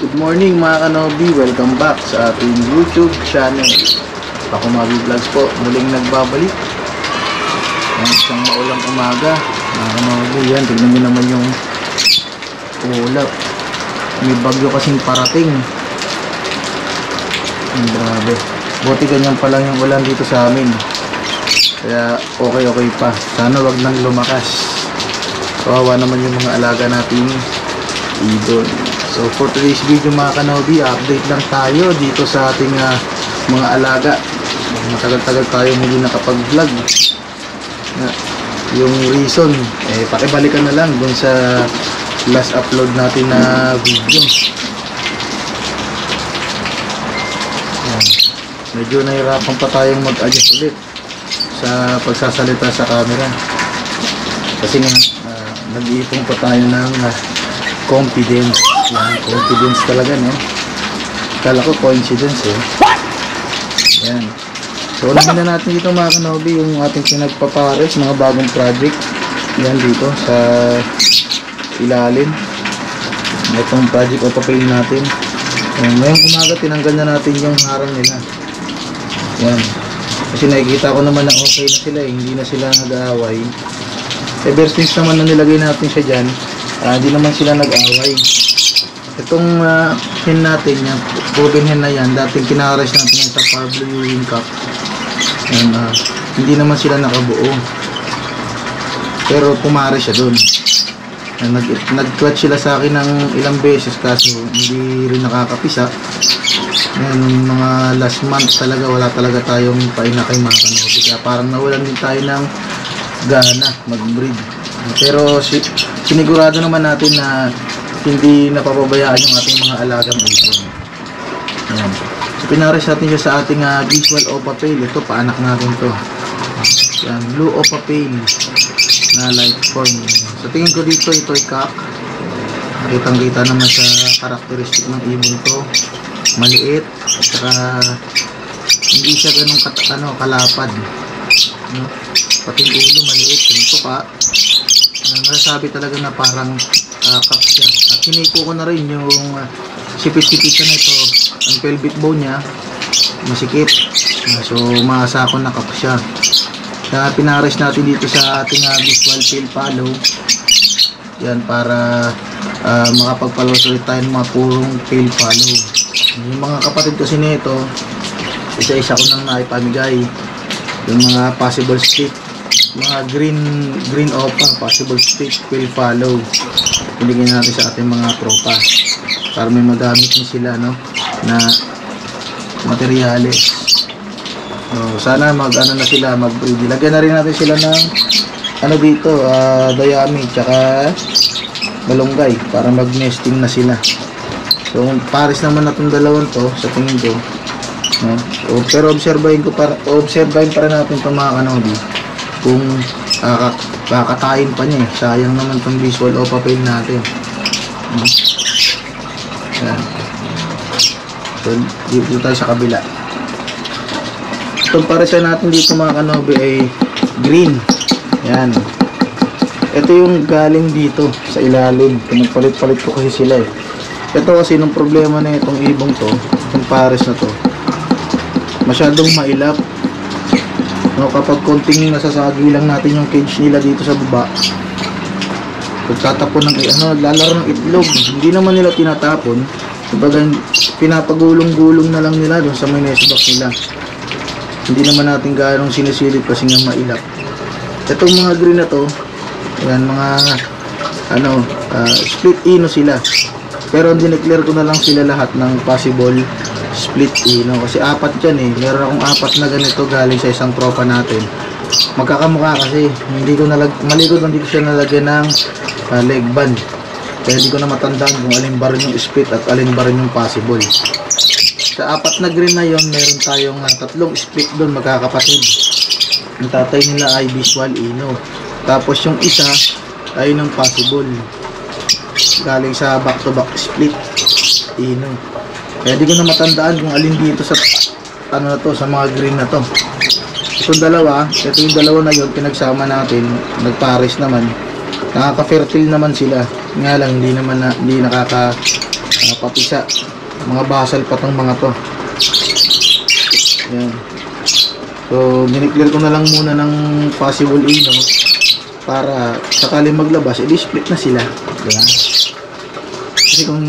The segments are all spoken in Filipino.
Good morning mga kanobi, welcome back sa ating YouTube channel. Ako Mabi Vlogs po, muling nagbabalik ng isang maulang umaga mga kanobi. Yan, tignan nyo naman yung ulap. May bagyo kasing parating. Grabe, buti ganyan pa lang yung ulan dito sa amin, kaya okay pa. Sana wag nang lumakas, kawawa naman yung mga alaga natin idol. So for today's video mga kanobi, update lang tayo dito sa ating mga alaga. Matagal-tagal tayo hindi nakapag-vlog. Yung reason, pakibalikan na lang dun sa last upload natin na video. Yan. Medyo nahirapan pa tayong mag-adjust ulit sa pagsasalita sa camera. Kasi nga, nag-iipon pa tayo ng confidence. Yan, confidence talaga, no? Kala ko coincidence, eh. Yan. So, unahin na natin dito mga kanobi yung ating pinagpapares, mga bagong project. Yan dito sa ilalim. Itong project autopilot natin. Ngayong umaga, tinanggal na natin yung harang nila. Yan. Kasi nakikita ko naman na okay na sila, eh. Hindi na sila nag-aaway. Ever since naman na nilagay natin siya dyan, hindi naman sila nag-aaway. Itong hen natin, yung proven hen na yan, dating kinares natin yan sa Pablo Ewing Cup. Yan, hindi naman sila nakabuo. Pero pumare siya dun. Nag-clutch sila sa akin ng ilang beses kaso hindi rin nakakapisa. Yan, mga last month talaga, wala talaga tayong painakay mga kanobi. Kaya parang nawalan din tayo ng gana mag-breed. Pero sinigurado naman natin na hindi napapabayaan yung ating mga alagang ibon. Ayan. So pinares natin siya sa ating visual Opa Pale. Ito, paanak natin to. Yan, blue Opa Pale na light form. So tingin ko dito, ito ay cock. Kitang kita naman sa karakteristik ng ibon to. Maliit, at saka hindi siya ganun kalapad, no? Pati ulo maliit, yung tuka, nasasabi talaga na parang cock siya. At hiniko ko na rin yung sipit-sipitan na ito, ang pelvic bone niya masikip, so maasa ko na cock siya. Kaya pinares natin dito sa ating visual tail follow. Yan, para makapagpalos ulit tayo ng mga purong tail follow. Yung mga kapatid kasi nito, isa-isa ko nang naipamigay yung mga possible stick, mga green opa, possible stick, will follow. Pinigyan natin sa ating mga tropa para may magamit din sila, no, na materyales. So, sana mag-ano na sila, mag-breed. Lagyan na rin natin sila ng dito, dayami tsaka balonggay para mag-nesting na sila. So pares naman na itong dalawang to sa tingin ko, no? So, pero obserbahin pa rin natin itong mga kanobi kung kakatayin pa niya, eh. Sayang naman itong visual Opa Pale natin. Yan. So dito tayo sa kabila. Itong paresan natin dito mga kanobi ay green. Yan. Ito yung galing dito sa ilalim. Pinagpalit-palit ko kasi sila, eh. Ito kasi nung problema na itong ibong to, itong pares na to, masyadong mailap, no? Kapag konting nasasagi lang natin yung cage nila dito sa baba, pagtatapon ng lalaro ng itlog, hindi naman nila tinatapon, kumbaga pinapagulong-gulong na lang nila doon sa may nest box nila. Hindi naman natin ganong sinisilip kasi nga mailap. Itong mga green na to, yan, mga split ino sila. Pero dineclare ko na lang sila lahat ng possible split ino. Kasi apat dyan, eh. Meron akong apat na ganito galing sa isang tropa natin. Magkakamukha kasi. Mali ko lang dito siya nalagyan ng leg band. Kaya hindi ko na matandaan kung alin ba rin yung split at alin ba rin yung possible. Sa apat na green na yon, meron tayong tatlong split doon, magkakapatid. Ang tatay nila ay visual ino. Tapos yung isa ay ng possible, galing sa back-to-back split ino. Kaya di ko na matandaan kung alin dito sa sa mga green na to. Ito yung dalawa na yun, pinagsama natin, nagpares naman, nakaka-fertile naman sila. Nga lang hindi nakaka napapisa. Mga basal pa tong mga to. Yan. So, miniklear ko na lang muna ng possible ino para sakali maglabas, i-split na sila. Diba? Kasi kung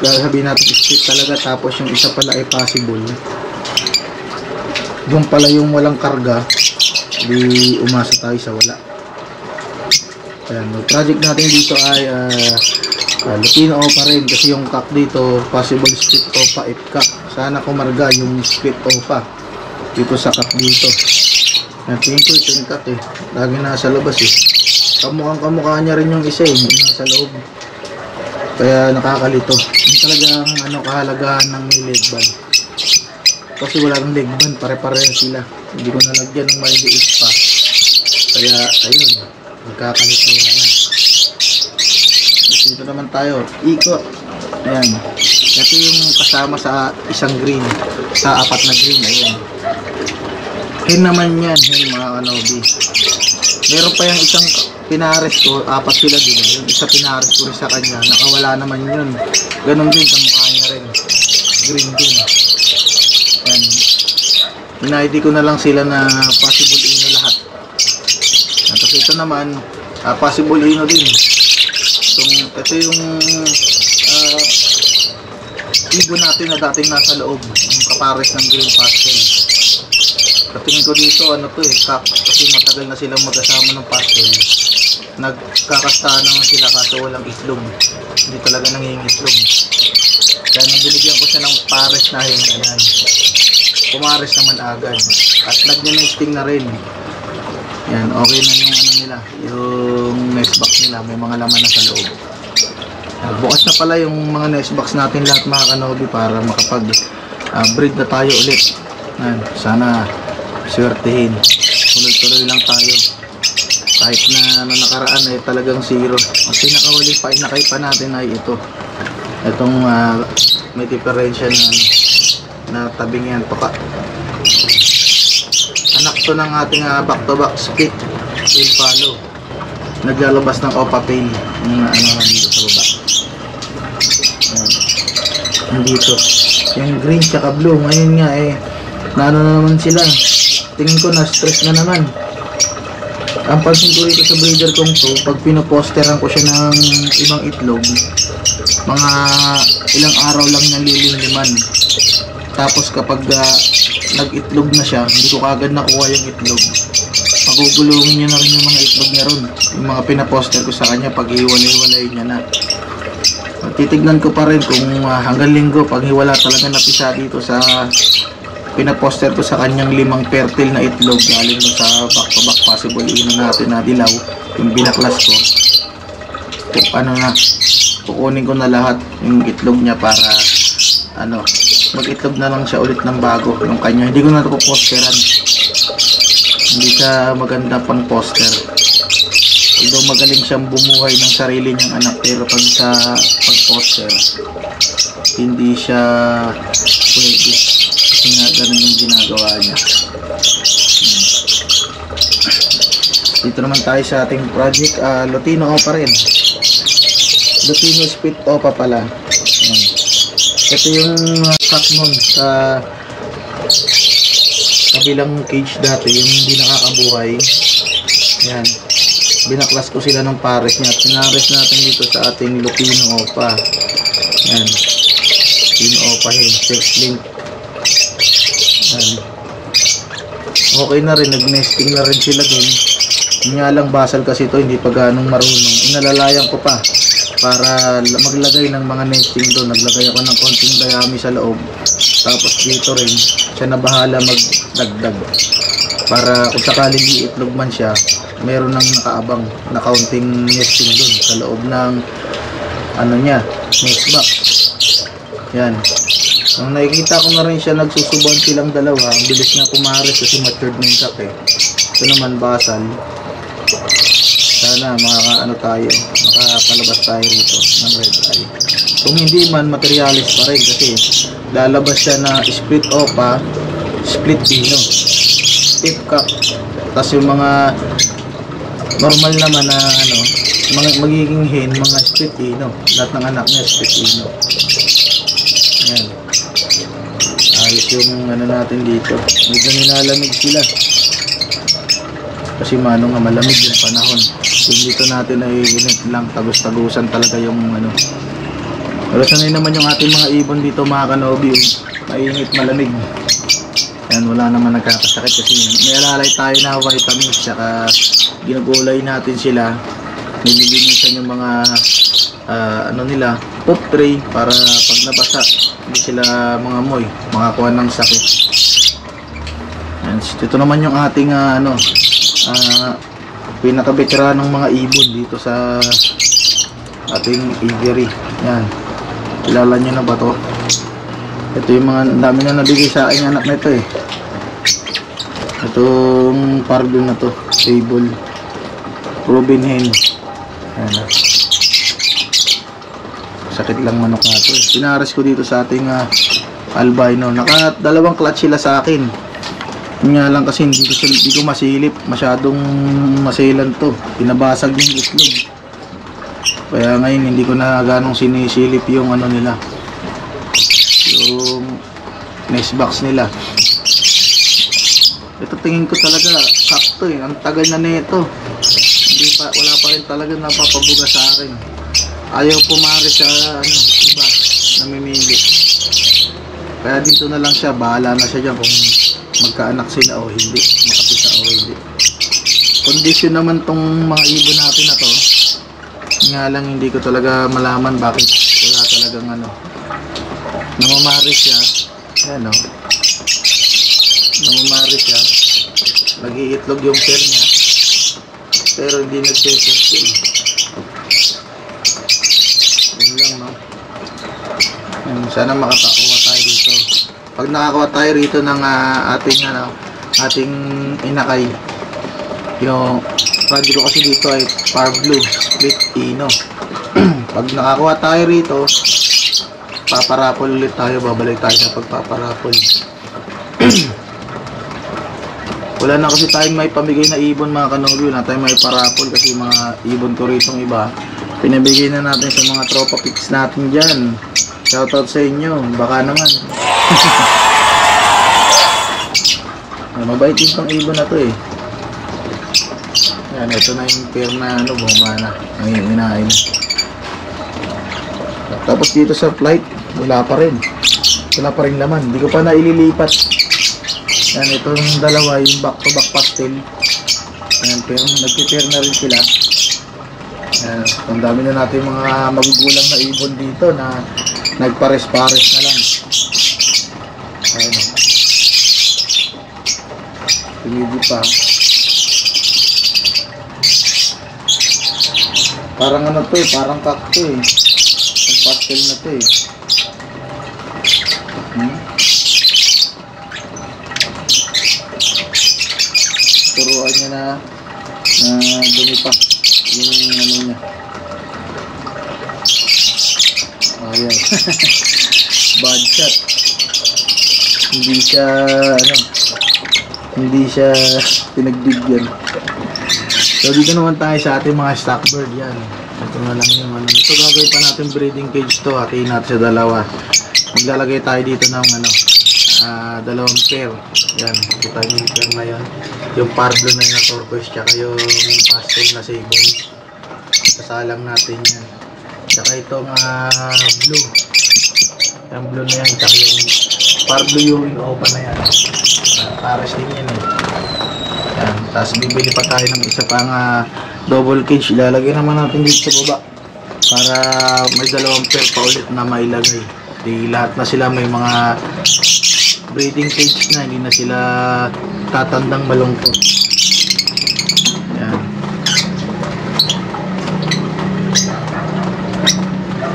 sabihin natin split talaga tapos yung isa pala ay possible, yung pala yung walang karga, di umasa tayo sa wala. Ayan, yung project natin dito ay Lupino OPA rin kasi yung cock dito possible split OPA if cock. Sana kumarga yung split OPA dito sa cock dito. Yan, tingin ko ito yung cock eh, lagi nasa labas eh. Kamukha niya rin yung isa eh, yung nasa loob, kaya nakakalito. Yung talagang kahalagahan ng may leg band, kasi wala ng leg band, pare-pareho sila, hindi ko nalagyan ng maliit pa, kaya ayun, nagkakalituhan na. Dito naman tayo, ikot. Ayan, ito yung kasama sa isang green, sa 4 na green. Ayan, hen naman yan, hen mga kanobi. Meron pa yung isang pinares ko, 4 sila din. Yung isa pinares ko rin sa kanya, nakawala naman yun. Ganon din, kamukha niya rin, green din. Ayan, in-ID ko na lang sila na possible ino lahat. Tapos ito naman, possible ino din. Ito yung ibon natin na dating nasa loob, yung kapares ng green pastel. Katingin ko dito, to eh, cock, kasi matagal na silang magkasama ng pastel. Nagkakastahan naman sila kaso walang itlog, hindi talaga nangingitlog. Kaya nabinigyan ko siya ng pares na hen. Ayan, pumares naman agad at nag-nesting na rin. Yan, okay na yung nila, yung nest box nila, may mga laman na sa loob. Bukas na pala yung mga nest box natin lahat mga kanobi para makapag breed na tayo ulit. Yan, sana swertihin, tuloy-tuloy lang tayo. Kahit na nakaraan ay talagang zero. Ang pinakawali pa inakay pa natin ay itong may diferensya na tabing yan, toka. Anak to ng ating back-to-back split tail follow. Naglalabas ng OPA tail yung dito sa baba. Dito yung green tsaka blue. Ngayon nga na naman sila. Tingin ko na stress na naman. Ang pansin ko rito sa breeder kong to, pag pinoposteran ko siya ng ibang itlog, mga ilang araw lang niya lililiman. Tapos kapag nag-itlog na siya, hindi ko kagad nakuha yung itlog. Pagugulungin niya na rin yung mga itlog niya ron. Yung mga pinaposter ko sa kanya, pag hiwalay-walay niya na. Titignan ko pa rin kung hanggang linggo, pag hiwala talaga napisa dito sa pinaposter ko sa kanyang 5 fertile na itlog galing sa back-to-back possible ino natin na dilaw, yung binaklas ko. Kukunin ko na lahat yung itlog niya para mag-itlog na lang siya ulit ng bago yung kanya. Hindi ko na ito posteran, hindi siya maganda pang poster. Although magaling siyang bumuhay ng sarili niyang anak, pero pag sa pag-poster hindi siya pwede kasi nga ganun yung ginagawa niya. Dito naman tayo sa ating project, Lupino OPA rin. Lupino split OPA pala. Ito yung cock nun sa kabilang cage dati, yung hindi nakakabuhay. Yan, binaklas ko sila ng pares niya at pinares natin dito sa ating Lupino OPA. Yan, Lupino OPA hen, sex link. Yan, okay na rin, nag-nesting na rin sila dun. Nga lang basal kasi ito, hindi pa ganong marunong. Inalalayan ko pa para maglagay ng mga nesting doon. Naglagay ako ng konting dayami sa loob, tapos dito rin siya na bahala magdagdag para kung sakaling iitlog man siya, meron nang nakaabang na kaunting nesting doon sa loob ng niya, nest box. Yan, nung nakikita ko na rin siya nagsusubuan silang dalawa, ang bilis nga pumares kasi matured na yung cock ito naman basal. Sana tayo, makakalabas tayo rito ng red eye. Kung hindi man, materialis pa rin kasi lalabas siya na split OPA, split pino, tip cock. Tapos yung mga normal naman na magiging hen, mga split ino. Lahat ng anak niya split ino. Ayan. Ayos yung ano natin dito. Medyo nilalamig sila. Kasi mano nga malamig yung panahon. Yung dito natin ay init lang, tagus-tagusan talaga yung ano. Pero sanay naman yung ating mga ibon dito mga kanobi, mainit, malamig. Yan, wala naman nagkakasakit kasi may alalay tayo na vitamins, saka ginugulay natin sila, nililinisan yung mga ano nila, poop tray para pag nabasa hindi sila mga moy, makakuha ng sakit. Yan, ito naman yung ating pinaka-veteranong mga ibon dito sa ating aviary. Yan, kilala nyo na ba to? Ito yung mga dami na nabigay sa aking anak na ito eh. Itong pardo na to, table Robin hen. Ayan. Sakit lang manok na to. Pinares ko dito sa ating albino. Dalawang clutch sila sa akin. Nga lang kasi hindi ko masilip. Masyadong masilan to. Pinabasag yung itlog. Kaya ngayon hindi ko na ganong sinisilip yung ano nila, yung nest box nila. Ito tingin ko talaga sakto eh. Ang tagal na nito. Wala pa rin talaga napapabuga sa akin. Ayaw pumari sa iba, namimili. Kaya dito na lang siya. Bahala na siya dyan kung magkaanak sila o hindi, makapisa o hindi. Condition naman tong mga ibon natin na to. Nga lang hindi ko talaga malaman bakit wala talagang namamari siya. Ayan o, namamari siya, nag-iitlog yung pair niya pero hindi nag-fertil. Yun lang, no? Sana makapakuha tayo dito. Pag nakakuha tayo rito ng ating inakay, yung radyo ko kasi dito ay Par Blue Split Ino. Pag nakakuha tayo rito, paparapol ulit tayo, babalik tayo sa pagpaparapol. Wala na kasi tayong may pamigay na ibon mga kanobi, wala tayong may parapol kasi mga ibon ko rito iba pinabigay na natin sa mga tropa picks natin dyan. Shoutout sa inyo, baka naman. Mabait din tong ibon na to eh. Yan, ito na yung pair na bumana ang inain. Tapos dito sa flight, wala pa rin laman, hindi ko pa na ililipat. Yan, itong dalawa yung back to back pastel. Yan, pero nagpipair na rin sila. Yan, ang dami na natin mga magugulang na ibon dito na nagpares-pares na lang. Ayan, pinili pa. Parang to eh, parang kakto eh. Ang pastel na to eh. Turuan niya na dumi pa yung niya. Ayan. Bad shot. Hindi siya pinagbigyan. So dito naman tayo sa ating mga stockbird. Yan, ito na lang yung ito gagawin pa natin breeding cage to. Hatiin natin sa dalawa. Maglalagay tayo dito ng dalawang pair. Yan, kita yung pair na yan, yung pardo na yun na turquoise, tsaka yung pastel na sable. Kasalang natin yan. Tsaka itong blue, yung blue na yan, tsaka yung pardo yung open na yan. Pares din yan eh. Yan, tapos bibili pa tayo ng isa pang double cage. Ilalagay naman natin dito sa baba para may dalawang pair pa ulit na mailagay. Di lahat na sila may mga breeding cage na, hindi na sila tatandang malungkot. Yan.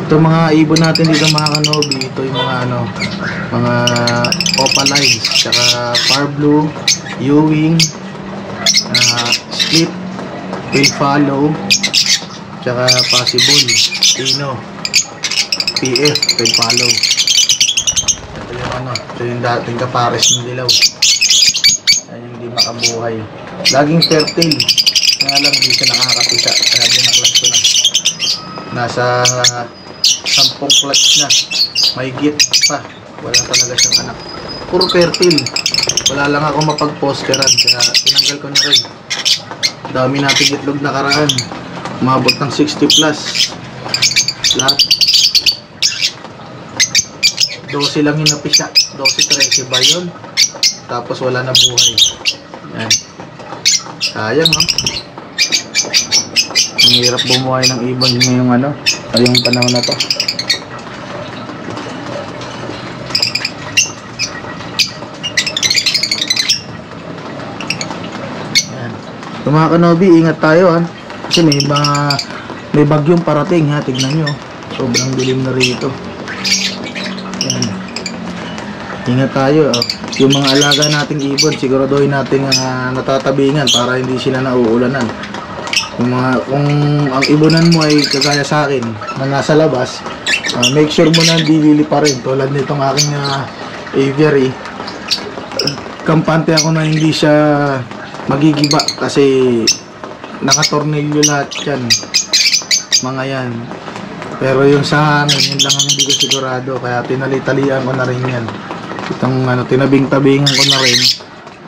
Ito mga ibon natin dito mga kanobi, ito yung mga opalines, tsaka Par Blue, Ewing, Split, Will Follow, tsaka Possible, Tino, PF, Will Follow. Ito yung dating kapares ng dilaw. Yan yung hindi makabuhay. Laging fertile. Nga lang, hindi siya nakakapisa. Kaya binaklas ko na. Nasa 10 clutch na. May git pa. Wala talaga siyang anak. Puro fertile. Wala lang ako mapag-posteran. Kaya tinanggal ko na rin. Dami natin itlog na karaan. Umabot ng 60 plus. Lahat. 12 lang hinapisa. 12-13 ba yun? Tapos wala na buhay. Yan. Sayang, no? Ang hirap bumuhay ng ibon ngayong ngayong panahon na to. Yan. So, mga kanobi, ingat tayo, ha? Kasi may bagyong parating, ha? Tignan nyo. Sobrang dilim na rito. Yan. Ingat tayo, yung mga alaga nating ibon, siguraduhin nating natatabingan para hindi sila nauulanan. Kung ang ibonan mo ay kagaya sa akin na nasa labas, make sure mo na hindi lilipa rin. Tulad nitong aking aviary, kampante ako na hindi siya magigiba kasi nakatornilyo lahat yan, mga yan. Pero yung sa hangin, yun lang ang hindi ko sigurado, kaya tinali-talian ko na rin yan. Itong tinabing-tabingan ko na rin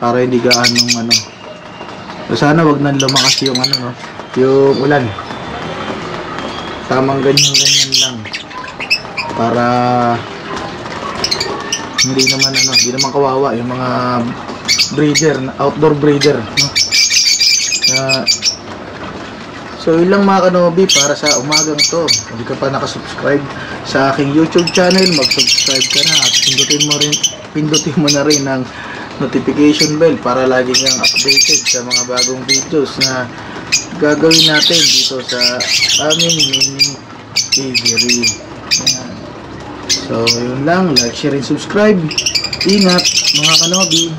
para hindi gaanong so, sana wag nang lumakas yung yung ulan. Tamang ganyan lang para hindi naman kawawa yung mga breeder, outdoor breeder, no? So yun lang mga kanobi para sa umagang to. Kung hindi ka pa nakasubscribe sa aking YouTube channel, mag-subscribe ka na at pindutin mo na rin ang notification bell para lagi kang updated sa mga bagong videos na gagawin natin dito sa aming mini aviary. So yun lang, like, share, and subscribe. Ingat mga kanobi.